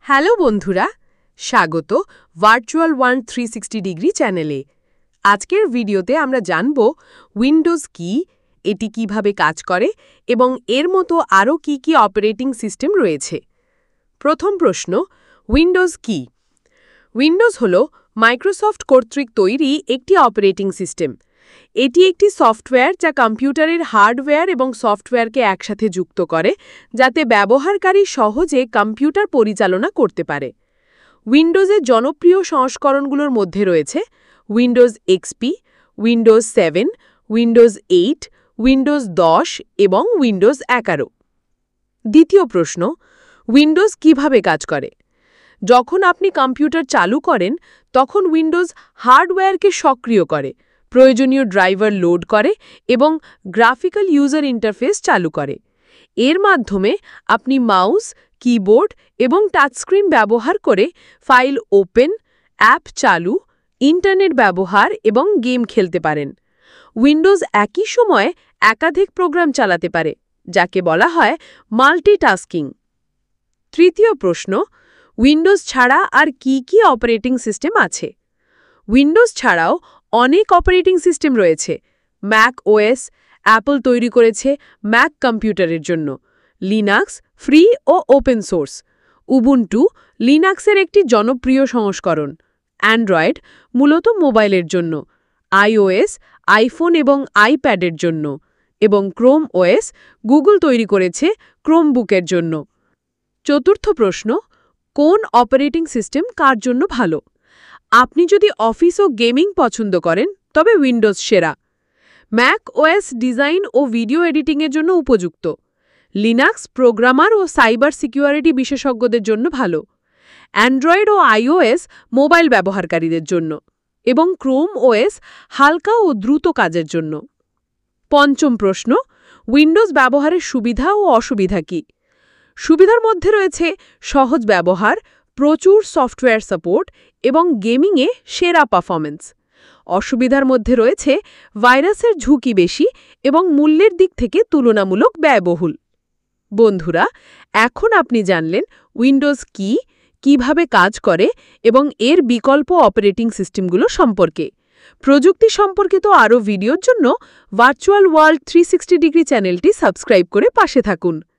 Hello বন্ধুরা, স্বাগত virtual world 360 degree চ্যানেলে। আজকের ভিডিওতে আমরা জানব উইন্ডোজ কি, এটি কিভাবে কাজ করে এবং এর মতো আরও কি অপারেটিং সিস্টেম রয়েছে। প্রথম প্রশ্ন, উইন্ডোজ কি? উইন্ডোজ হল মাইক্রোসফট কর্তৃক তৈরি একটি অপারেটিং সিস্টেম। এটি একটি সফটওয়্যার যা কম্পিউটারের হার্ডওয়্যার এবং সফটওয়্যারকে একসাথে যুক্ত করে, যাতে ব্যবহারকারী সহজে কম্পিউটার পরিচালনা করতে পারে। উইন্ডোজের জনপ্রিয় সংস্করণগুলোর মধ্যে রয়েছে Windows XP, Windows 7, Windows 8, Windows 10 এবং উইন্ডোজ 11। দ্বিতীয় প্রশ্ন, উইন্ডোজ কিভাবে কাজ করে? যখন আপনি কম্পিউটার চালু করেন, তখন উইন্ডোজ হার্ডওয়্যারকে সক্রিয় করে, প্রয়োজনীয় ড্রাইভার লোড করে এবং গ্রাফিক্যাল ইউজার ইন্টারফেস চালু করে। এর মাধ্যমে আপনি মাউস, কিবোর্ড এবং টাচস্ক্রিন ব্যবহার করে ফাইল ওপেন, অ্যাপ চালু, ইন্টারনেট ব্যবহার এবং গেম খেলতে পারেন। উইন্ডোজ একই সময়ে একাধিক প্রোগ্রাম চালাতে পারে, যাকে বলা হয় মাল্টিটাস্কিং। তৃতীয় প্রশ্ন, উইন্ডোজ ছাড়া আর কি অপারেটিং সিস্টেম আছে? উইন্ডোজ ছাড়াও অনেক অপারেটিং সিস্টেম রয়েছে। ম্যাক ওএস, অ্যাপল তৈরি করেছে ম্যাক কম্পিউটারের জন্য। লিনাক্স ফ্রি ও ওপেন সোর্স। উবুন্টু লিনাক্সের একটি জনপ্রিয় সংস্করণ। অ্যান্ড্রয়েড মূলত মোবাইলের জন্য। আইওএস আইফোন এবং আইপ্যাডের জন্য। এবং ক্রোম ওএস গুগল তৈরি করেছে ক্রোমবুকের জন্য। চতুর্থ প্রশ্ন, কোন অপারেটিং সিস্টেম কার জন্য ভালো? আপনি যদি অফিস ও গেমিং পছন্দ করেন, তবে উইন্ডোজ সেরা। ম্যাক ওএস ডিজাইন ও ভিডিও এডিটিংয়ের জন্য উপযুক্ত। লিনাক্স প্রোগ্রামার ও সাইবার সিকিউরিটি বিশেষজ্ঞদের জন্য ভালো। অ্যান্ড্রয়েড ও আইওএস মোবাইল ব্যবহারকারীদের জন্য। এবং ক্রোম ওএস হালকা ও দ্রুত কাজের জন্য। পঞ্চম প্রশ্ন, উইন্ডোজ ব্যবহারের সুবিধা ও অসুবিধা কি? সুবিধার মধ্যে রয়েছে সহজ ব্যবহার, প্রচুর সফটওয়্যার সাপোর্ট এবং গেমিংয়ে সেরা পারফরম্যান্স। অসুবিধার মধ্যে রয়েছে ভাইরাসের ঝুঁকি বেশি এবং মূল্যের দিক থেকে তুলনামূলক ব্যয়বহুল। বন্ধুরা, এখন আপনি জানলেন উইন্ডোজ কি, কিভাবে কাজ করে এবং এর বিকল্প অপারেটিং সিস্টেমগুলো সম্পর্কে। প্রযুক্তি সম্পর্কিত আরও ভিডিওর জন্য ভার্চুয়াল ওয়ার্ল্ড 360 ডিগ্রি চ্যানেলটি সাবস্ক্রাইব করে পাশে থাকুন।